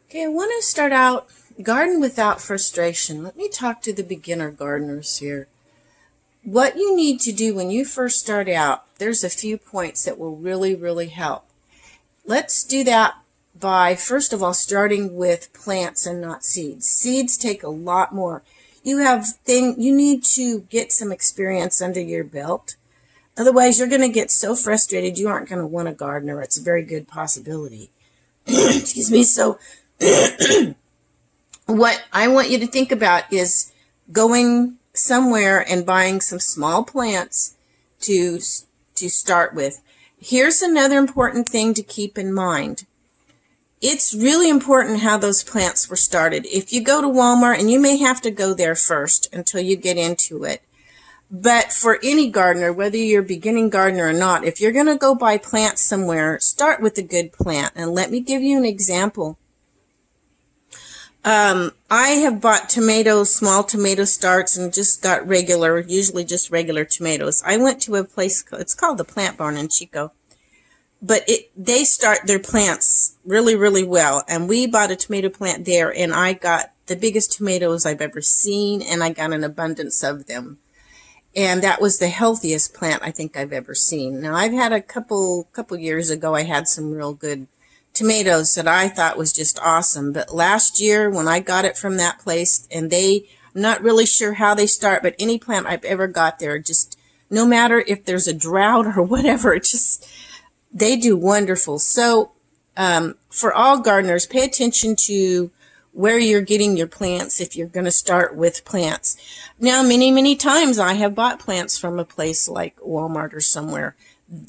Okay, I want to start out garden without frustration. Let me talk to the beginner gardeners here. What you need to do when you first start out, there's a few points that will really help. Let's do that by, first of all, starting with plants and not seeds. Seeds take a lot more. You need to get some experience under your belt. Otherwise, you're going to get so frustrated you aren't going to want a gardener. It's a very good possibility. Excuse me. So what I want you to think about is going somewhere and buying some small plants to start with. Here's another important thing to keep in mind. It's really important how those plants were started. If you go to Walmart, and you may have to go there first until you get into it, but for any gardener, whether you're a beginning gardener or not, if you're going to go buy plants somewhere, start with a good plant. And let me give you an example. I have bought tomatoes, small tomato starts, and just got usually just regular tomatoes. I went to a place, it's called the Plant Barn in Chico, but they start their plants really well. And we bought a tomato plant there, and I got the biggest tomatoes I've ever seen, and I got an abundance of them. And that was the healthiest plant I think I've ever seen. Now, I've had a couple years ago, I had some real good tomatoes that I thought was just awesome. But last year when I got it from that place, and I'm not really sure how they start, but any plant I've ever got there, just no matter if there's a drought or whatever, they do wonderful. So for all gardeners, pay attention to where you're getting your plants if you're going to start with plants. Now, many times I have bought plants from a place like Walmart or somewhere.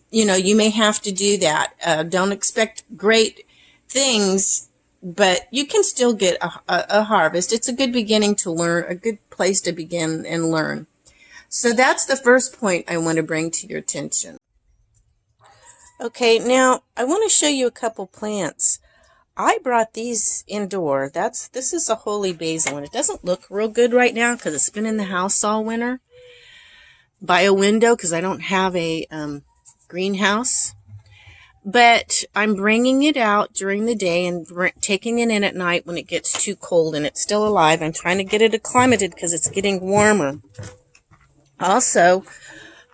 You may have to do that. Don't expect great things, but you can still get a harvest. It's a good beginning to learn, a good place to begin and learn. So that's the first point I want to bring to your attention. Okay, now I want to show you a couple plants. I brought these indoor. This is a holy basil, and it doesn't look real good right now because it's been in the house all winter by a window because I don't have a greenhouse. But I'm bringing it out during the day and taking it in at night when it gets too cold and it's still alive. I'm trying to get it acclimated because it's getting warmer. Also,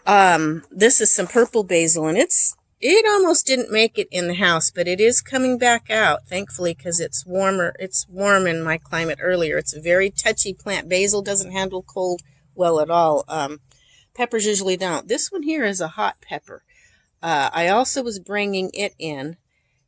this is some purple basil, and it almost didn't make it in the house, but it is coming back out, thankfully, because it's warmer. It's warm in my climate earlier. It's a very touchy plant. Basil doesn't handle cold well at all. Peppers usually don't. This one here is a hot pepper. I also was bringing it in.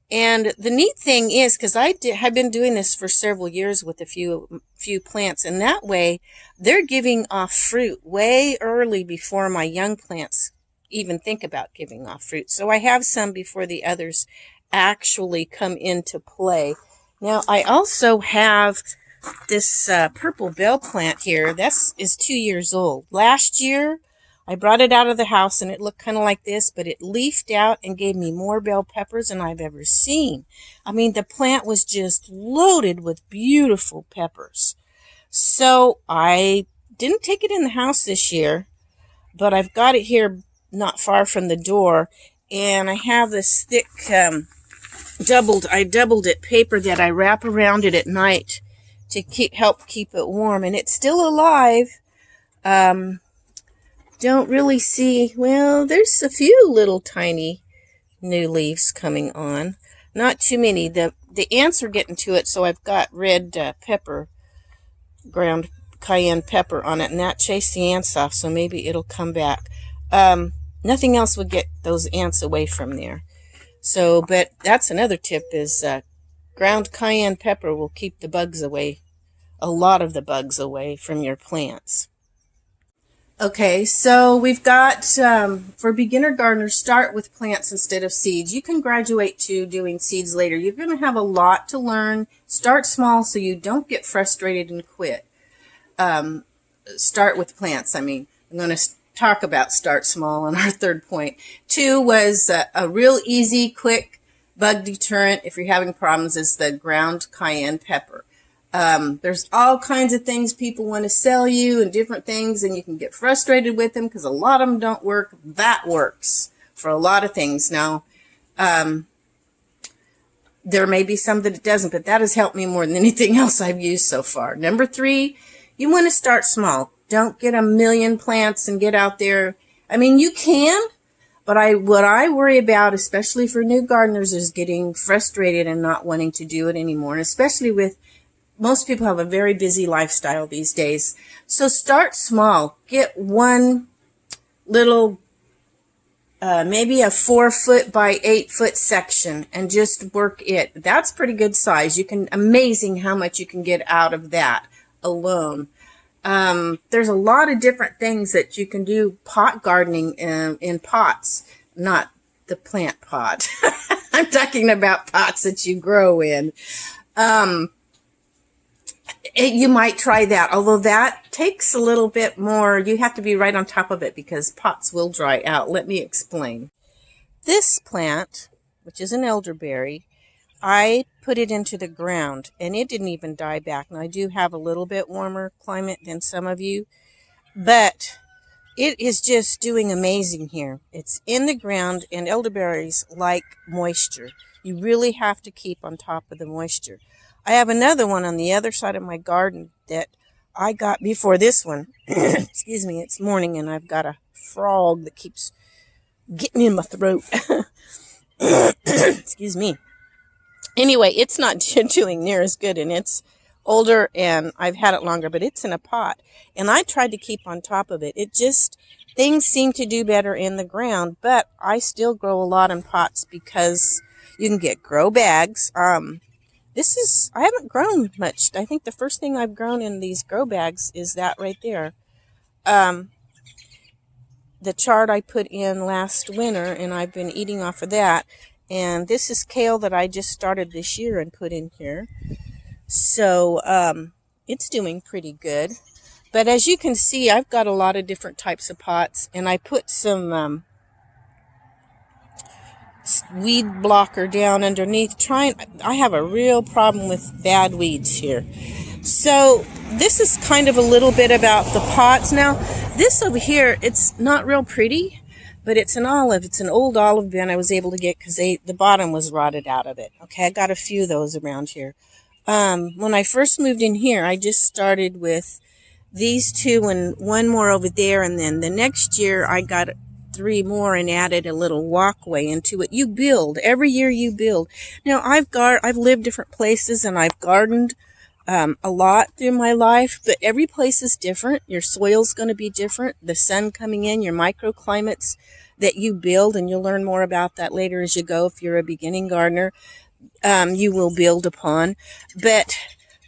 And the neat thing is, because I have been doing this for several years with a few plants, and that way they're giving off fruit way early before my young plants even think about giving off fruit. So I have some before the others actually come into play. Now, I also have this purple bell plant here. This is 2 years old. Last year, I brought it out of the house, and it looked kind of like this, but it leafed out and gave me more bell peppers than I've ever seen. I mean, the plant was just loaded with beautiful peppers. So I didn't take it in the house this year, but I've got it here not far from the door, and I have this thick I doubled it paper that I wrap around it at night to help keep it warm, and it's still alive. Don't really see, well, there's a few little tiny new leaves coming on, not too many. The ants are getting to it, so I've got red pepper, ground cayenne pepper on it, and that chased the ants off, so maybe it'll come back. Nothing else would get those ants away from there. So, but that's another tip is ground cayenne pepper will keep the bugs away, a lot of the bugs away from your plants. Okay, so we've got, for beginner gardeners, start with plants instead of seeds. You can graduate to doing seeds later. You're going to have a lot to learn. Start small so you don't get frustrated and quit. Start with plants. I'm going to talk about start small on our third point. 2 was a real easy, quick bug deterrent if you're having problems is the ground cayenne pepper. There's all kinds of things people want to sell you and different things, and you can get frustrated with them because a lot of them don't work. That works for a lot of things. Now, There may be some that it doesn't, but that has helped me more than anything else I've used so far. Number 3, you want to start small. Don't get a million plants and get out there. I mean, you can, but what I worry about, especially for new gardeners, is getting frustrated and not wanting to do it anymore. And especially with most people have a very busy lifestyle these days. So start small. Get one little maybe a 4-foot by 8-foot section and just work it. That's pretty good size. Amazing how much you can get out of that alone. There's a lot of different things that you can do pot gardening in pots, not the plant pot. I'm talking about pots that you grow in. You might try that, although that takes a little bit more. You have to be right on top of it because pots will dry out. Let me explain. This plant, which is an elderberry, I put it into the ground and it didn't even die back. Now I do have a little bit warmer climate than some of you, but it is just doing amazing here. It's in the ground and elderberries like moisture. You really have to keep on top of the moisture. I have another one on the other side of my garden that I got before this one. Excuse me, it's morning and I've got a frog that keeps getting in my throat. Excuse me. Anyway, it's not doing near as good and it's older and I've had it longer, but it's in a pot. And I tried to keep on top of it. Things seem to do better in the ground, but I still grow a lot in pots because you can get grow bags. I haven't grown much. I think the first thing I've grown in these grow bags is that right there. The chard I put in last winter, and I've been eating off of that. And this is kale that I just started this year and put in here. So it's doing pretty good. But as you can see, I've got a lot of different types of pots, and I put some weed blocker down underneath. I have a real problem with bad weeds here. So this is kind of a little bit about the pots. Now this over here, it's not real pretty, but it's an olive. It's an old olive bin I was able to get because the bottom was rotted out of it. Okay, I got a few of those around here. When I first moved in here, I just started with these 2 and 1 more over there, and then the next year I got 3 more and added a little walkway into it. You build. Every year you build. Now, I've lived different places and I've gardened a lot through my life, but every place is different. Your soil's going to be different. The sun coming in, your microclimates that you build, and you'll learn more about that later as you go if you're a beginning gardener, you will build upon. But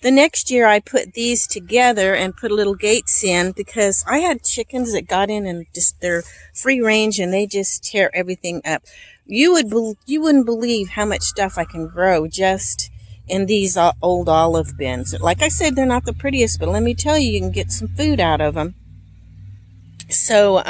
the next year I put these together and put little gates in because I had chickens that got in and just they're free range and they just tear everything up. You wouldn't believe how much stuff I can grow just in these old olive bins. Like I said, they're not the prettiest, but let me tell you, you can get some food out of them. So,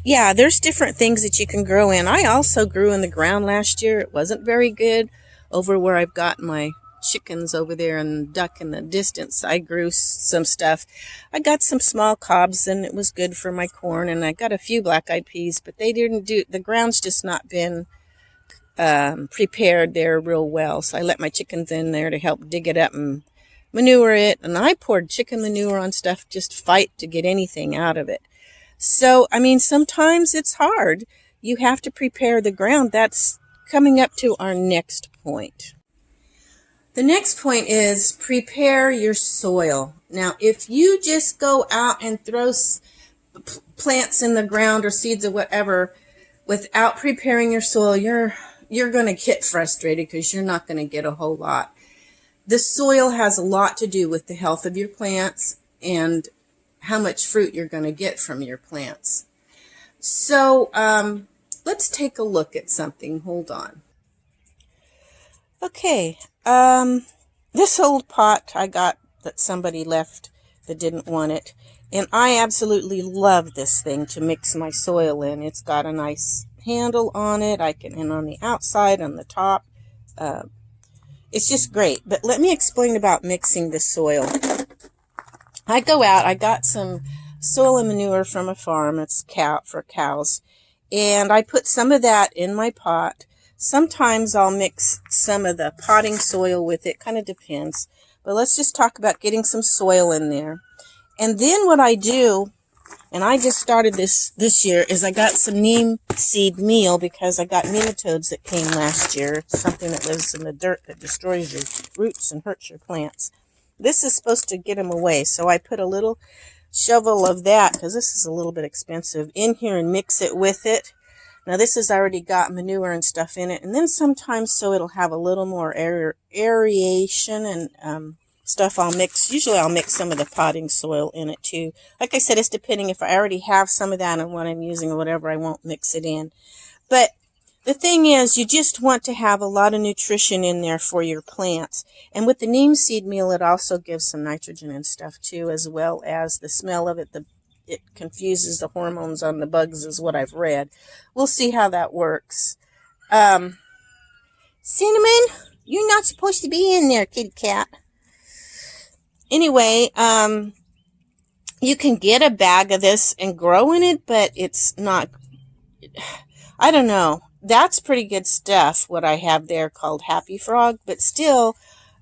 yeah, there's different things that you can grow in. I also grew in the ground last year. It wasn't very good over where I've got my chickens over there and duck in the distance. I grew some stuff. I got some small cobs and it was good for my corn, and I got a few black-eyed peas, but the ground's just not been prepared there real well. So I let my chickens in there to help dig it up and manure it, and I poured chicken manure on stuff, just fight to get anything out of it. So, I mean, sometimes it's hard. You have to prepare the ground. That's coming up to our next point. The next point is prepare your soil. Now, if you just go out and throw plants in the ground or seeds or whatever without preparing your soil, you're going to get frustrated because you're not going to get a whole lot. The soil has a lot to do with the health of your plants and how much fruit you're going to get from your plants. So let's take a look at something. Hold on. Okay, this old pot I got that somebody left that didn't want it, and I absolutely love this thing to mix my soil in. It's got a nice handle on it. And on the outside, on the top, it's just great. But let me explain about mixing the soil. I go out, I got some soil and manure from a farm. It's for cows, and I put some of that in my pot, Sometimes I'll mix some of the potting soil with it. Kind of depends. But let's just talk about getting some soil in there. And then what I do, and I just started this year, is I got some neem seed meal because I got nematodes that came last year. It's something that lives in the dirt that destroys your roots and hurts your plants. This is supposed to get them away. So I put a little shovel of that, because this is a little bit expensive, in here and mix it with it. Now this has already got manure and stuff in it, and then sometimes so it'll have a little more aeration and stuff I'll mix. Usually I'll mix some of the potting soil in it too. Like I said, it's depending. If I already have some of that and what I'm using or whatever, I won't mix it in. But the thing is, you just want to have a lot of nutrition in there for your plants. And with the neem seed meal, it also gives some nitrogen and stuff too, as well as the smell of it. It confuses the hormones on the bugs is what I've read. We'll see how that works. Cinnamon, you're not supposed to be in there, kitty cat. Anyway, you can get a bag of this and grow in it, but it's not, I don't know. That's pretty good stuff, what I have there called Happy Frog, but still,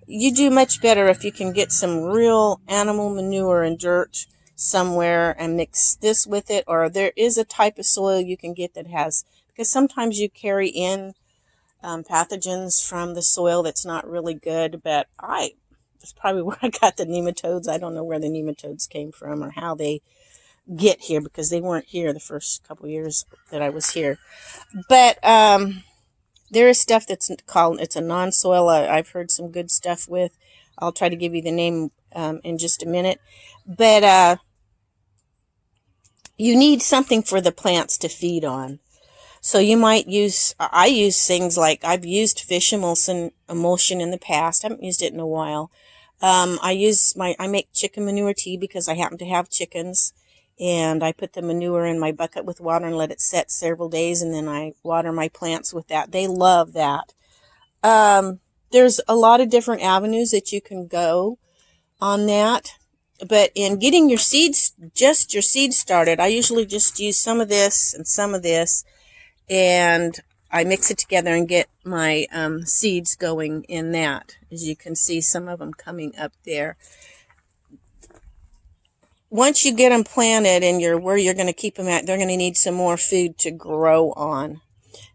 you do much better if you can get some real animal manure and dirt somewhere and mix this with it, or there is a type of soil you can get that has, because sometimes you carry in pathogens from the soil that's not really good, but that's probably where I got the nematodes. I don't know where the nematodes came from or how they get here, because they weren't here the first couple years that I was here. But there is stuff that's called, it's a non-soil. I've heard some good stuff with. I'll try to give you the name in just a minute. But you need something for the plants to feed on. So you might I use things like, I've used fish emulsion in the past. I haven't used it in a while. I make chicken manure tea because I happen to have chickens. And I put the manure in my bucket with water and let it set several days. And then I water my plants with that. They love that. There's a lot of different avenues that you can go on that. But in getting your seeds started, I usually just use some of this and some of this, and I mix it together and get my seeds going in that. As you can see, some of them coming up there. Once you get them planted and where you're going to keep them at, they're going to need some more food to grow on.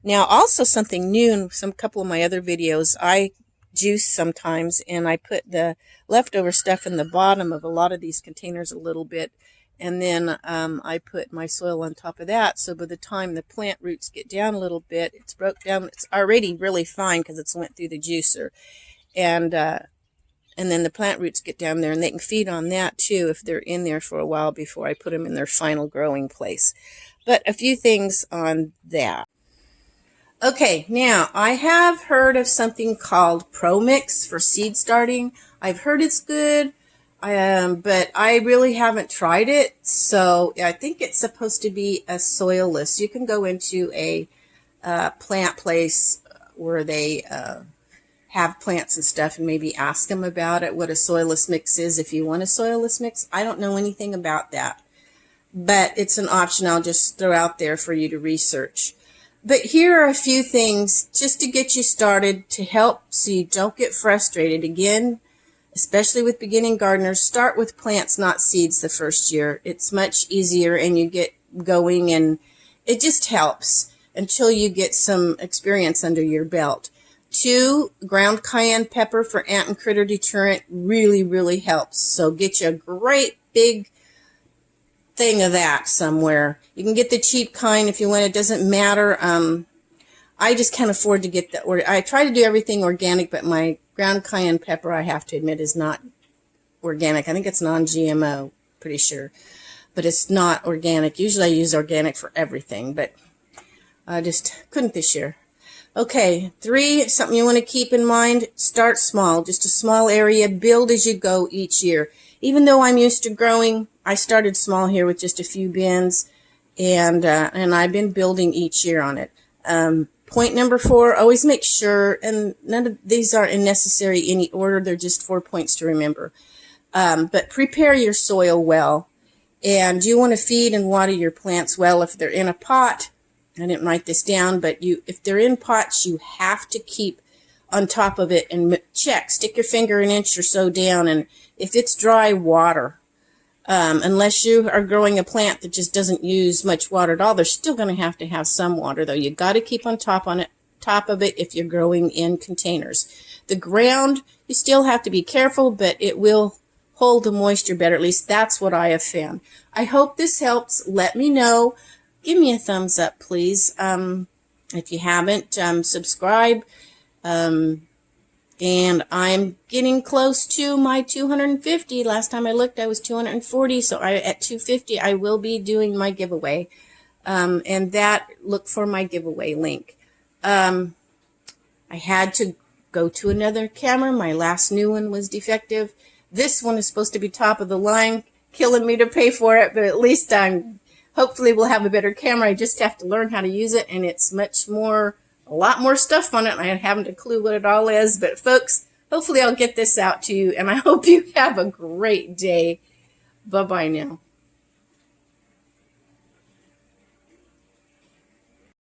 Now, also something new in couple of my other videos, I juice sometimes, and I put the leftover stuff in the bottom of a lot of these containers a little bit, and then I put my soil on top of that, so by the time the plant roots get down a little bit, it's broke down, it's already really fine because it's went through the juicer, and then the plant roots get down there, and they can feed on that too if they're in there for a while before I put them in their final growing place. But a few things on that. Okay, now I have heard of something called ProMix for seed starting. I've heard it's good, but I really haven't tried it. So I think it's supposed to be a soilless. You can go into a plant place where they have plants and stuff and maybe ask them about it, what a soilless mix is if you want a soilless mix. I don't know anything about that, but it's an option I'll just throw out there for you to research. But here are a few things just to get you started to help so you don't get frustrated. Again, especially with beginning gardeners, start with plants, not seeds the first year. It's much easier and you get going, and it just helps until you get some experience under your belt. 2, ground cayenne pepper for ant and critter deterrent really, really helps. So get you a great big thing of that somewhere. You can get the cheap kind if you want. It doesn't matter. I just can't afford to get that. I try to do everything organic, but my ground cayenne pepper, I have to admit, is not organic. I think it's non-GMO, pretty sure, but it's not organic. Usually I use organic for everything, but I just couldn't this year. Okay, 3, something you want to keep in mind, start small, just a small area, build as you go each year. Even though I'm used to growing, I started small here with just a few bins, and I've been building each year on it. Point number 4, always make sure, and none of these are in necessary any order, they're just 4 points to remember. But prepare your soil well, and you want to feed and water your plants well. If they're in a pot, I didn't write this down, but if they're in pots, you have to keep on top of it and check. Stick your finger an inch or so down, and if it's dry, water. Unless you are growing a plant that just doesn't use much water at all, they're still going to have some water, though. You got to keep on top of it if you're growing in containers. The ground, you still have to be careful, but it will hold the moisture better. At least that's what I have found. I hope this helps. Let me know. Give me a thumbs up, please. If you haven't, subscribe. And I'm getting close to my 250. Last time I looked, I was 240. So at 250, I will be doing my giveaway. And look for my giveaway link. I had to go to another camera. My last new one was defective. This one is supposed to be top of the line, killing me to pay for it, but at least hopefully we'll have a better camera. I just have to learn how to use it, and it's a lot more stuff on it, and I haven't a clue what it all is. But folks, hopefully I'll get this out to you, and I hope you have a great day. Bye-bye now.